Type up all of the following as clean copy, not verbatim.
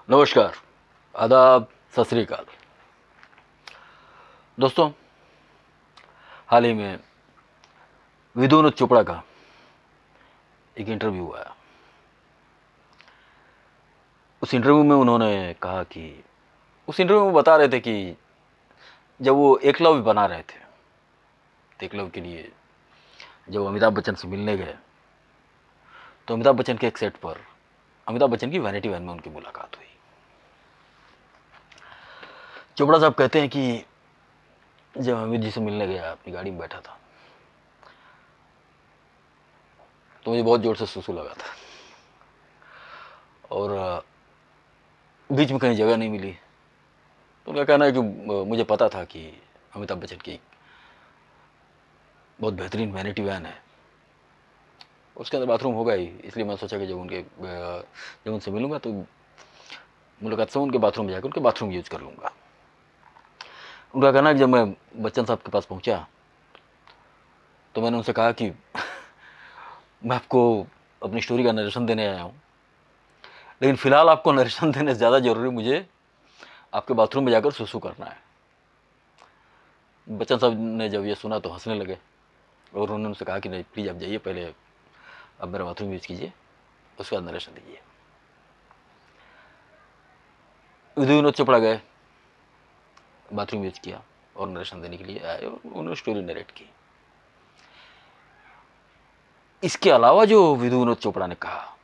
नमस्कार, आदाब, सत श्री अकाल। दोस्तों, हाल ही में विदुनोद चोपड़ा का एक इंटरव्यू आया। उस इंटरव्यू में उन्होंने कहा कि उस इंटरव्यू में बता रहे थे कि जब वो एकलव्य बना रहे थे तो एकलव्य के लिए जब अमिताभ बच्चन से मिलने गए तो अमिताभ बच्चन के एक सेट पर अमिताभ बच्चन की वैनिटी वैन में उनकी मुलाकात हुई। चोपड़ा साहब कहते हैं कि जब अमित जी से मिलने गया, अपनी गाड़ी में बैठा था तो मुझे बहुत जोर से सुसु लगा था और बीच में कहीं जगह नहीं मिली। तो उनका कहना है कि मुझे पता था कि अमिताभ बच्चन की बहुत बेहतरीन वैनिटी वैन है, उसके अंदर बाथरूम होगा ही, इसलिए मैं सोचा कि जब उनसे मिलूंगा तो मुलाकात से उनके बाथरूम में जाकर उनके बाथरूम यूज कर लूँगा। उनका कहना है कि जब मैं बच्चन साहब के पास पहुंचा तो मैंने उनसे कहा कि मैं आपको अपनी स्टोरी का नरेशन देने आया हूँ, लेकिन फ़िलहाल आपको नरेशन देने से ज़्यादा ज़रूरी मुझे आपके बाथरूम में जाकर सुसु करना है। बच्चन साहब ने जब ये सुना तो हंसने लगे और उन्होंने उनसे कहा कि नहीं, प्लीज़ आप जाइए, पहले आप मेरा बाथरूम यूज़ कीजिए, उसके बाद नरेशन दीजिए। विनोद चोपड़ा गए, बाथरूम यूज किया और नरेशन देने के लिए आए और उन्होंने स्टोरी नरेट की। इसके अलावा जो विनोद चोपड़ा ने कहा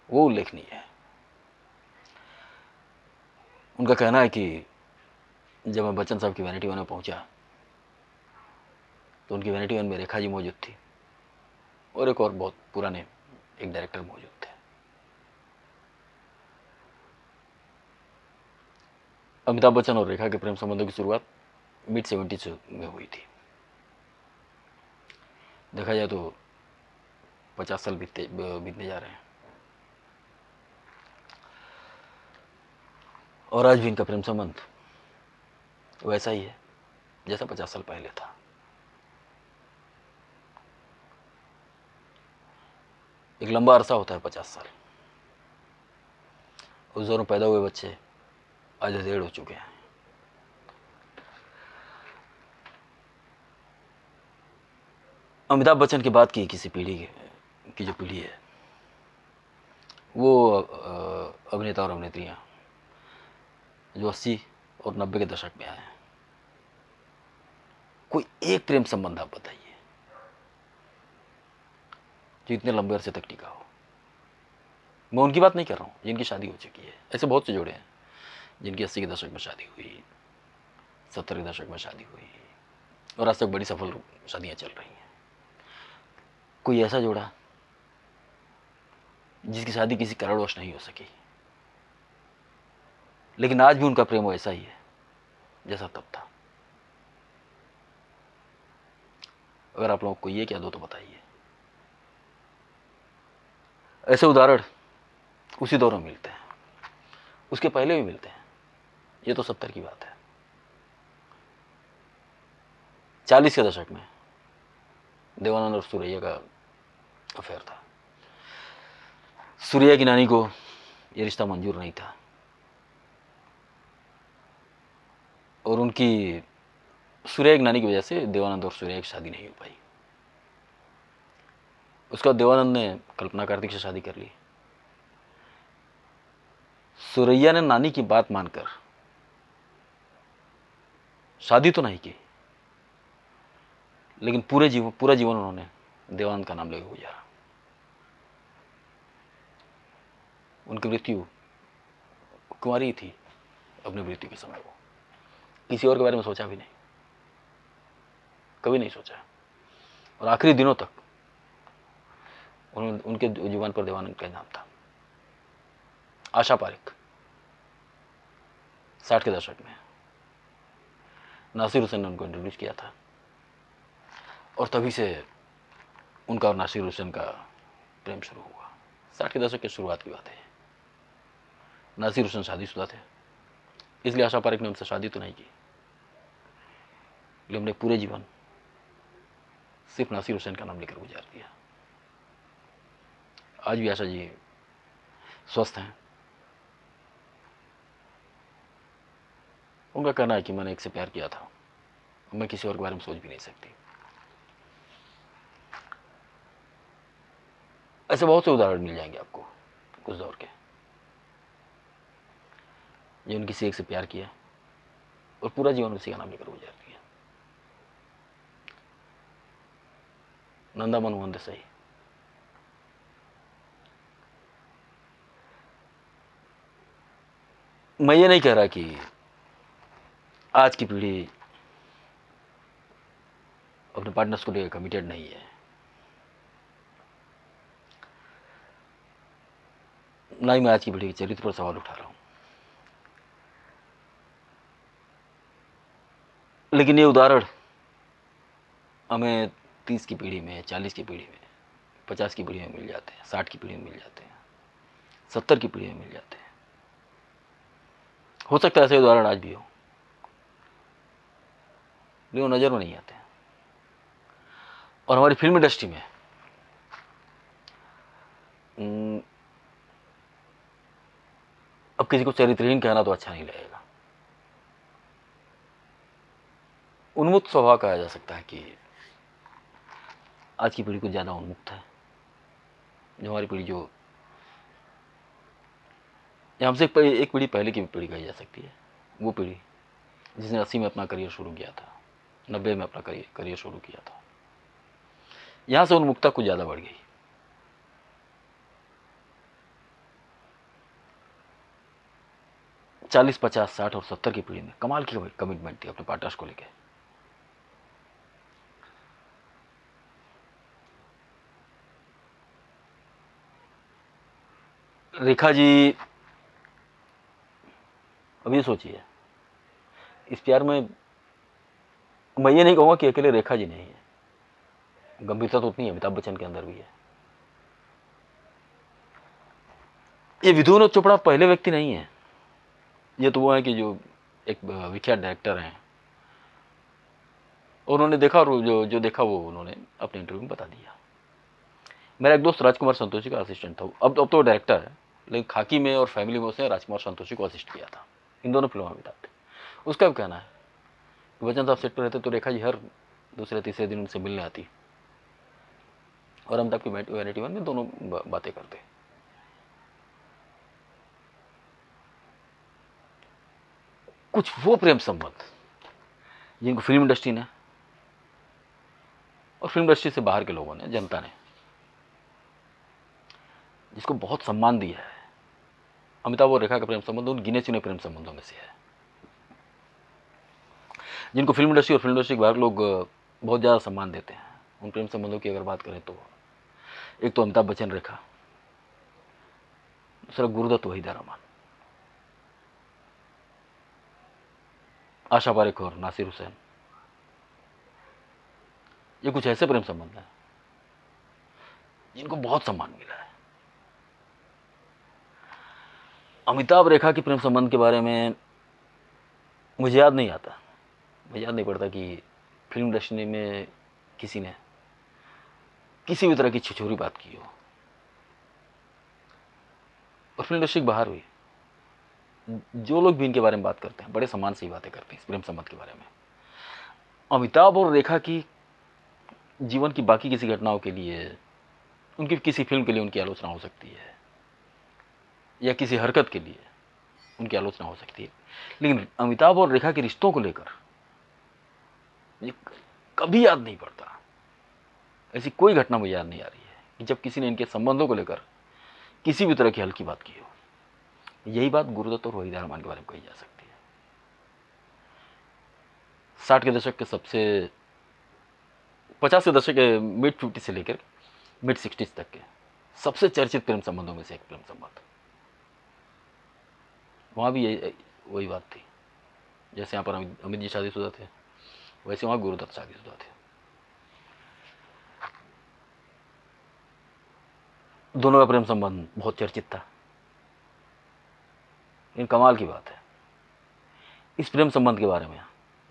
वो उल्लेखनीय है। उनका कहना है कि जब मैं बच्चन साहब की वैनिटी वैन में पहुंचा तो उनकी वैनिटी वैन में रेखा जी मौजूद थी और एक और बहुत पुराने एक डायरेक्टर मौजूद थे। अमिताभ बच्चन और रेखा के प्रेम संबंधों की शुरुआत मिड 70s में हुई थी। देखा जाए तो 50 साल बीतने जा रहे हैं और आज भी इनका प्रेम संबंध वैसा ही है जैसा 50 साल पहले था। एक लंबा अरसा होता है 50 साल। उस दौरान पैदा हुए बच्चे आज 1.5 हो चुके हैं। अमिताभ बच्चन की बात की किसी पीढ़ी की जो पीढ़ी है वो अभिनेता और अभिनेत्रियाँ जो 80 और 90 के दशक में आए हैं, कोई एक प्रेम संबंध आप बताइए जो इतने लंबे अरसे तक टिका हो। मैं उनकी बात नहीं कर रहा हूँ जिनकी शादी हो चुकी है, ऐसे बहुत से जोड़े हैं जिनकी 80 के दशक में शादी हुई, 70 के दशक में शादी हुई और आज तक बड़ी सफल शादियाँ चल रही हैं। कोई ऐसा जोड़ा जिसकी शादी किसी कारणवश नहीं हो सकी, लेकिन आज भी उनका प्रेम वैसा ही है जैसा तब था। अगर आप लोगों को ये क्या दो तो बताइए। ऐसे उदाहरण उसी दौर में मिलते हैं, उसके पहले भी मिलते हैं। ये तो 70 की बात है। 40 के दशक में देवानंद और सुरैया का अफेयर था। सुरैया की नानी को ये रिश्ता मंजूर नहीं था और उनकी सुरैया की नानी की वजह से देवानंद और सुरैया की शादी नहीं हो पाई। उसके बाद देवानंद ने कल्पना कार्तिक से शादी कर ली। सुरैया ने नानी की बात मानकर शादी तो नहीं की, लेकिन पूरा जीवन उन्होंने देवानंद का नाम लेकर गुजारा। उनकी मृत्यु कुंवारी थी अपनी मृत्यु के समय। वो किसी और के बारे में सोचा भी नहीं, कभी नहीं सोचा और आखिरी दिनों तक उनके जुबान पर देवानंद का नाम था। आशा पारिक 60 के दशक में नासिर हुसैन ने उनको इंट्रोड्यूस किया था और तभी से उनका और नासिर हुसैन का प्रेम शुरू हुआ। 60 के दशक की शुरुआत की बात है। नासिर हुसैन शादीशुदा थे, इसलिए आशा पारिक ने उनसे शादी तो नहीं की, लेकिन हमने पूरे जीवन सिर्फ नासिर हुसैन का नाम लेकर गुजार दिया। आज भी आशा जी स्वस्थ हैं उनका कहना है कि मैंने एक से प्यार किया था, मैं किसी और के बारे में सोच भी नहीं सकती। ऐसे बहुत से उदाहरण मिल जाएंगे आपको कुछ दौर के, जिन्होंने किसी एक से प्यार किया और पूरा जीवन उसी का नाम लेकर गुजार दिया। नंदा मनमोहन देसाई, मैं ये नहीं कह रहा कि आज की पीढ़ी अपने पार्टनर्स को लेकर कमिटेड नहीं है, ना ही मैं आज की पीढ़ी के चरित्र पर सवाल उठा रहा हूं, लेकिन ये उदाहरण हमें 30 की पीढ़ी में, 40 की पीढ़ी में, 50 की पीढ़ी में मिल जाते हैं, 60 की पीढ़ी में मिल जाते हैं, 70 की पीढ़ी में मिल जाते हैं। हो सकता है ऐसे उदाहरण आज भी हो, लेकिन वो नजर में नहीं आते हैं। और हमारी फिल्म इंडस्ट्री में अब किसी को चरित्रहीन कहना तो अच्छा नहीं लगेगा, उन्मुक्त स्वभाव कहा जा सकता है कि आज की पीढ़ी कुछ ज़्यादा उन्मुक्त है। जो हमारी पीढ़ी जो हमसे एक पीढ़ी पहले की पीढ़ी कही जा सकती है, वो पीढ़ी जिसने 80 में अपना करियर शुरू किया था, 90 में अपना करियर शुरू किया था, यहाँ से उन्मुक्तता कुछ ज़्यादा बढ़ गई। चालीस, 50, 60 और 70 की पीढ़ी में कमाल की कमिटमेंट थी अपने पार्टनर्स को लेकर। रेखा जी, अब ये सोचिए, इस प्यार में मैं ये नहीं कहूँगा कि अकेले रेखा जी नहीं है, गंभीरता तो उतनी अमिताभ बच्चन के अंदर भी है। ये विधु चोपड़ा पहले व्यक्ति नहीं है, ये तो वो है कि जो एक विख्यात डायरेक्टर हैं, उन्होंने देखा और जो देखा वो उन्होंने अपने इंटरव्यू में बता दिया। मेरा एक दोस्त राजकुमार संतोषी का असिस्टेंट था, अब तो वो डायरेक्टर है, लेकिन खाकी में और फैमिली में उसने राजकुमार संतोषी को असिस्ट किया था, इन दोनों फिल्मों में था। उसका भी कहना है कि बच्चन साहब सेट पर रहते तो रेखा जी हर दूसरे तीसरे दिन उनसे मिलने आती और अमिताभ की वैनिटी वन में दोनों बातें करते। कुछ वो प्रेम संबंध जिनको फिल्म इंडस्ट्री ने और फिल्म इंडस्ट्री से बाहर के लोगों ने, जनता ने, जिसको बहुत सम्मान दिया है, अमिताभ और रेखा का प्रेम संबंध उन गिने चुने प्रेम संबंधों में से है, जिनको फिल्म इंडस्ट्री और फिल्म इंडस्ट्री के बाहर लोग बहुत ज़्यादा सम्मान देते हैं। उन प्रेम संबंधों की अगर बात करें तो एक तो अमिताभ बच्चन रेखा, दूसरा गुरुदत्त वहीदा रहमान, आशा पारेख और नासिर हुसैन। ये कुछ ऐसे प्रेम संबंध हैं जिनको बहुत सम्मान मिला है। अमिताभ रेखा के प्रेम संबंध के बारे में मुझे याद नहीं आता, मुझे याद नहीं पड़ता कि फिल्म इंडस्ट्री में किसी ने किसी भी तरह की छिछोरी बात की हो, और फिल्म इंडस्ट्री के बाहर हुई जो लोग भी इनके बारे में बात करते हैं बड़े सम्मान से ही बातें करते हैं इस प्रेम संबंध के बारे में। अमिताभ और रेखा की जीवन की बाकी किसी घटनाओं के लिए, उनकी किसी फिल्म के लिए उनकी आलोचना हो सकती है, या किसी हरकत के लिए उनकी आलोचना हो सकती है, लेकिन अमिताभ और रेखा के रिश्तों को लेकर मुझे कभी याद नहीं पड़ता, ऐसी कोई घटना मुझे याद नहीं आ रही है कि जब किसी ने इनके संबंधों को लेकर किसी भी तरह की हल्की बात की हो। यही बात गुरुदत्त और वहीदा रहमान के बारे में कही जा सकती है। 60 के दशक के सबसे 50 के दशक के मिड 50 से लेकर मिड 60 तक के सबसे चर्चित प्रेम संबंधों में से एक प्रेम संबंध। वहाँ भी वही बात थी, जैसे यहाँ पर अमित जी शादीशुदा थे वैसे वहाँ गुरुदत्त शादीशुदा थे। दोनों का प्रेम संबंध बहुत चर्चित था। इन कमाल की बात है, इस प्रेम संबंध के बारे में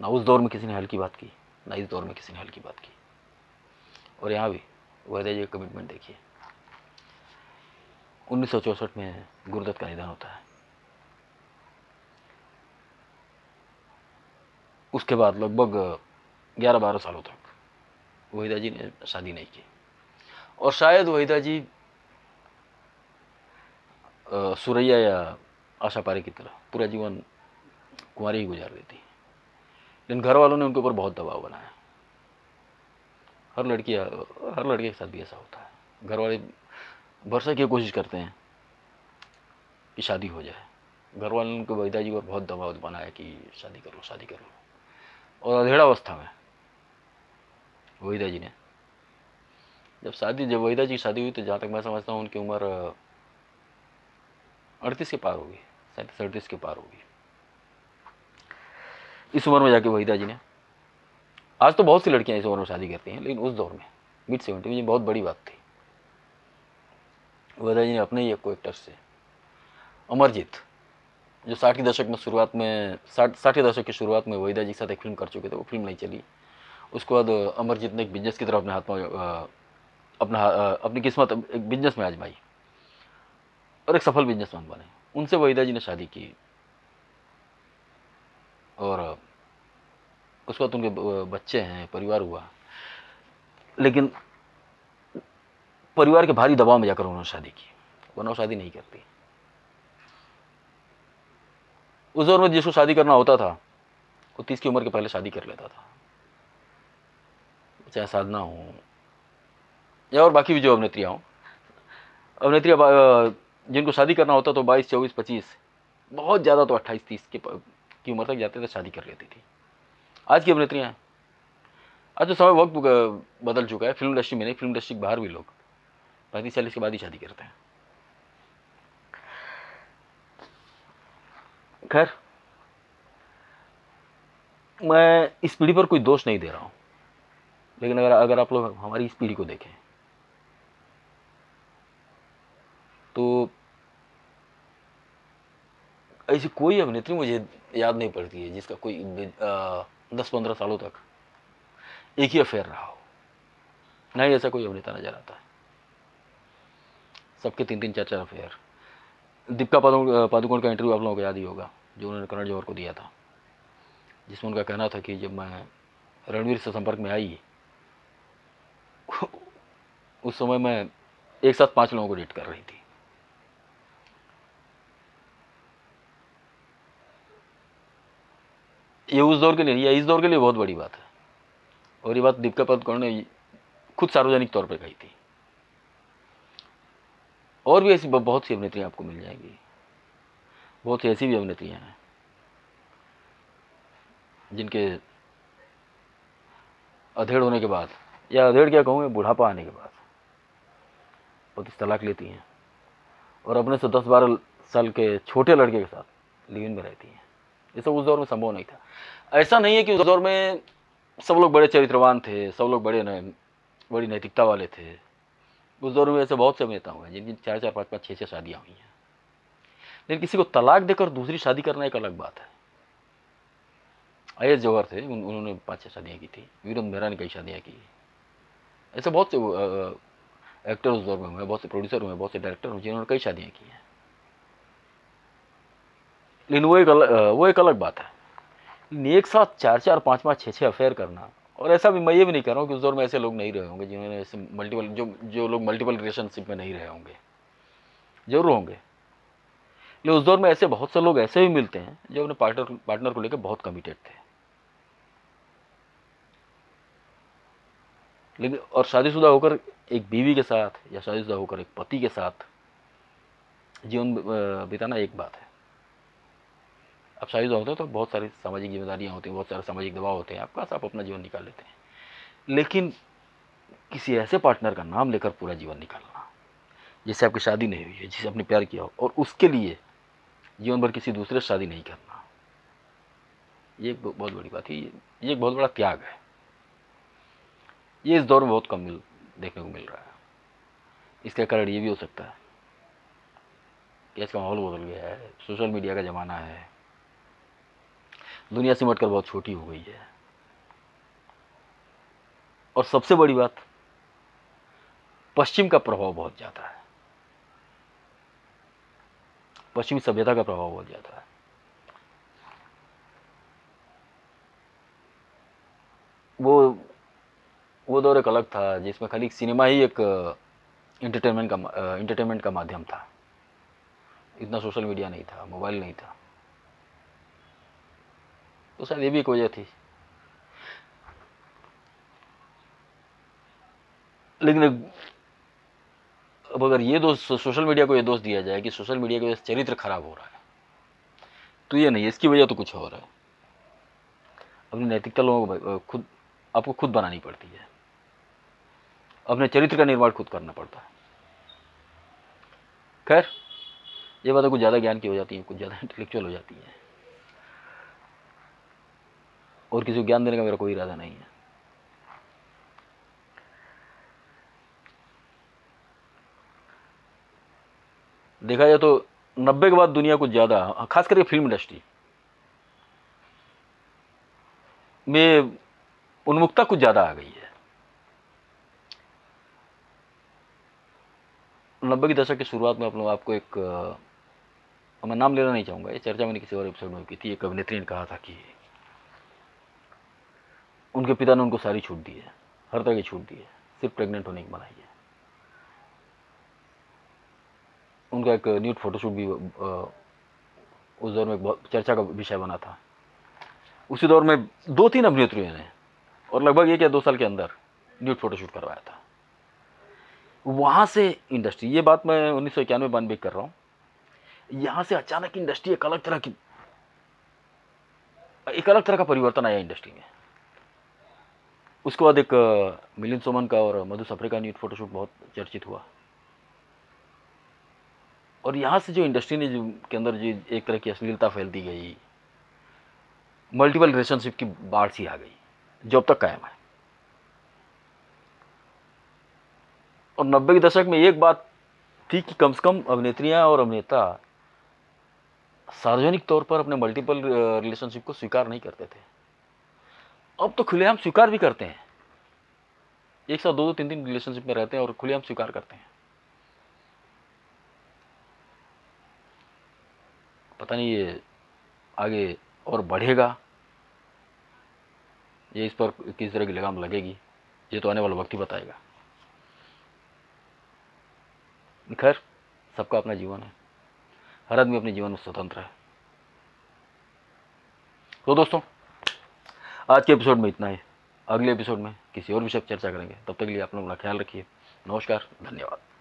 ना उस दौर में किसी ने हल्की बात की, ना इस दौर में किसी ने हल्की बात की। और यहाँ भी वहीदा जी का कमिटमेंट देखिए। 1964 में गुरुदत्त का निधन होता है। उसके बाद लगभग 11-12 सालों तक वहीदा जी ने शादी नहीं की, और शायद वहीदा जी सुरैया या आशा पारे की तरह पूरा जीवन कुंवारी ही गुजार देती। लेकिन घर वालों ने उनके ऊपर बहुत दबाव बनाया। हर लड़के के साथ भी ऐसा होता है, घर वाले भरोसा की कोशिश करते हैं कि शादी हो जाए। घर वालों ने उनके वहीदा जी पर बहुत दबाव बनाया कि शादी करो शादी करो, और अधेड़ा अवस्था में वहीदा जी ने जब वहीदा जी की शादी हुई तो जहाँ तक मैं समझता हूँ उनकी उम्र 38 के पार होगी, 37-38 के पार होगी। इस उम्र में जाके वहीदा जी ने, आज तो बहुत सी लड़कियां इस उम्र में शादी करती हैं, लेकिन उस दौर में मिड-70 में ये बहुत बड़ी बात थी। वहीदा जी ने अपने ही एक को एक्टर से, अमरजीत, जो 60 के दशक में शुरुआत में 60 के दशक की शुरुआत में वहीदा जी के साथ एक फिल्म कर चुके थे, वो फिल्म नहीं चली। उसके बाद अमरजीत ने एक बिजनेस की तरफ अपने हाथ में अपनी किस्मत एक बिजनेस में आजमाई और एक सफल बिजनेसमैन बने। उनसे वहीदा जी ने शादी की, और उसके बाद उनके बच्चे हैं, परिवार हुआ। लेकिन परिवार के भारी दबाव में जाकर उन्होंने शादी की, वरना वो शादी नहीं करती। उस दौर में जिसको शादी करना होता था वो 30 की उम्र के पहले शादी कर लेता था, चाहे साधना हो या और बाकी भी जो अभिनेत्रियाँ हों। अभिनेत्रियाँ जिनको शादी करना होता तो 22, 24, 25, बहुत ज़्यादा तो 28, 30 की उम्र तक जाते थे, शादी कर लेती थी। आज की अभिनेत्रियाँ, आज तो समय वक्त बदल चुका है, फिल्म इंडस्ट्री में नहीं, फिल्म इंडस्ट्री के बाहर भी लोग 35-40 के बाद ही शादी करते हैं। खैर, मैं इस पीढ़ी पर कोई दोष नहीं दे रहा हूँ, लेकिन अगर आप लोग हमारी इस पीढ़ी को देखें तो ऐसी कोई अभिनेत्री मुझे याद नहीं पड़ती है जिसका कोई 10-15 सालों तक एक ही अफेयर रहा हो। ना ही ऐसा कोई अभिनेता नजर आता है, सबके 3-3, 4-4 अफेयर। दीपिका पादुकोण का इंटरव्यू आप लोगों को याद ही होगा, जो उन्होंने करण जौहर को दिया था, जिसमें उनका कहना था कि जब मैं रणवीर से संपर्क में आई उस समय मैं एक साथ 5 लोगों को डेट कर रही थी। ये उस दौर के लिए या इस दौर के लिए बहुत बड़ी बात है, और ये बात दीपिका पादुकोण ने खुद सार्वजनिक तौर पर कही थी। और भी ऐसी बहुत सी अभिनेत्रियाँ आपको मिल जाएंगी, बहुत सी ऐसी भी अभिनेत्रियाँ हैं जिनके अधेड़ होने के बाद, या अधेड़ क्या कहूँ, बुढ़ापा आने के बाद पति तलाक लेती हैं और अपने से 10-12 साल के छोटे लड़के के साथ लिव इन में रहती हैं। ये सब उस दौर में संभव नहीं था। ऐसा नहीं है कि उस दौर में सब लोग बड़े चरित्रवान थे, सब लोग बड़ी नैतिकता वाले थे। उस दौर में ऐसे बहुत से अभिनेता हुए हैं जिनकी 4-4, 5-5, 6-6 शादियाँ हुई हैं। लेकिन किसी को तलाक देकर दूसरी शादी करना एक अलग बात है। अय्यज जौहर थे, उन्होंने 5-6 शादियाँ की थी। वीरेंद्र मेहरा ने कई शादियाँ की। ऐसे बहुत से एक्टर उस दौर में हुए, बहुत से प्रोड्यूसर हुए, बहुत से डायरेक्टर हुए जिन्होंने कई शादियाँ की हैं। लेकिन वो एक अलग बात है। लेकिन एक साथ 4-4, 5-5, 6-6 अफेयर करना, और ऐसा भी मैं ये भी नहीं कह रहा हूँ कि उस दौर में ऐसे लोग नहीं रहे होंगे जिन्होंने ऐसे मल्टीपल जो लोग मल्टीपल रिलेशनशिप में नहीं रहे होंगे, जरूर होंगे। लेकिन उस दौर में ऐसे बहुत से लोग ऐसे भी मिलते हैं जो अपने पार्टनर को लेकर बहुत कमिटेड थे। लेकिन और शादीशुदा होकर एक बीवी के साथ या शादीशुदा होकर एक पति के साथ जीवन बिताना एक बात है। अब शादीशुदा होते हैं तो बहुत सारी सामाजिक जिम्मेदारियां होती हैं, बहुत सारे सामाजिक दबाव होते हैं, आपका आप अपना जीवन निकाल लेते हैं। लेकिन किसी ऐसे पार्टनर का नाम लेकर पूरा जीवन निकालना जिससे आपकी शादी नहीं हुई है, जिसे आपने प्यार किया हो, और उसके लिए जीवन भर किसी दूसरे से शादी नहीं करना, ये एक बहुत बड़ी बात है। ये एक बहुत बड़ा त्याग है। ये इस दौर में बहुत कम देखने को मिल रहा है। इसका कारण ये भी हो सकता है कि इसका माहौल बदल गया है, सोशल मीडिया का ज़माना है, दुनिया सिमट कर बहुत छोटी हो गई है। और सबसे बड़ी बात, पश्चिम का प्रभाव बहुत ज़्यादा है, पश्चिमी सभ्यता का प्रभाव बहुत ज़्यादा है। दौर एक अलग था जिसमें खाली सिनेमा ही एक इंटरटेनमेंट का माध्यम था। इतना सोशल मीडिया नहीं था, मोबाइल नहीं था, तो शायद ये भी एक वजह थी। लेकिन अब अगर ये दोष सोशल मीडिया को ये दोष दिया जाए कि सोशल मीडिया की वजह से चरित्र खराब हो रहा है, तो ये नहीं, इसकी वजह तो कुछ और है। अपनी नैतिकता लोगों को खुद आपको खुद बनानी पड़ती है, अपने चरित्र का निर्माण खुद करना पड़ता है। खैर, ये बातें कुछ ज़्यादा ज्ञान की हो जाती हैं, कुछ ज़्यादा इंटेलेक्चुअल हो जाती हैं, और किसी को ज्ञान देने का मेरा कोई इरादा नहीं है। देखा जाए तो 90 के बाद दुनिया कुछ ज़्यादा, खास करके फिल्म इंडस्ट्री में उन्मुखता कुछ ज़्यादा आ गई है। 90 के दशक की शुरुआत में आपको एक मैं नाम लेना नहीं चाहूँगा, ये चर्चा मैंने किसी और एपिसोड में की थी। एक अभिनेत्री ने कहा था कि उनके पिता ने उनको सारी छूट दी है, हर तरह की छूट दी है, सिर्फ प्रेग्नेंट होने की मनाही है। उनका एक न्यूड फोटोशूट भी उस दौर में एक बहुत चर्चा का विषय बना था। उसी दौर में 2-3 अभिनेत्रियों ने, और लगभग 1 या 2 साल के अंदर न्यूड फोटोशूट करवाया था। वहाँ से इंडस्ट्री, ये बात मैं 1991-92 कर रहा हूँ, यहाँ से अचानक इंडस्ट्री एक अलग तरह का परिवर्तन आया इंडस्ट्री में। उसके बाद एक मिलिंद सोमन का और मधु सप्रे का न्यूड फोटोशूट बहुत चर्चित हुआ, और यहाँ से जो इंडस्ट्री ने के अंदर जो एक तरह की अश्लीलता फैलती गई, मल्टीपल रिलेशनशिप की बाढ़ सी आ गई जो अब तक कायम है। और 90 के दशक में एक बात थी कि कम से कम अभिनेत्रियां और अभिनेता सार्वजनिक तौर पर अपने मल्टीपल रिलेशनशिप को स्वीकार नहीं करते थे। अब तो खुलेआम स्वीकार भी करते हैं, एक साथ 2-2, 3-3 रिलेशनशिप में रहते हैं और खुलेआम स्वीकार करते हैं। पता नहीं ये आगे और बढ़ेगा, ये इस पर किस तरह की लगाम लगेगी, ये तो आने वाला वक्त ही बताएगा। खैर, सबका अपना जीवन है, हर आदमी अपने जीवन में स्वतंत्र है। तो दोस्तों, आज के एपिसोड में इतना ही। अगले एपिसोड में किसी और विषय पर चर्चा करेंगे। तब तक के लिए आप लोग अपना ख्याल रखिए। नमस्कार, धन्यवाद।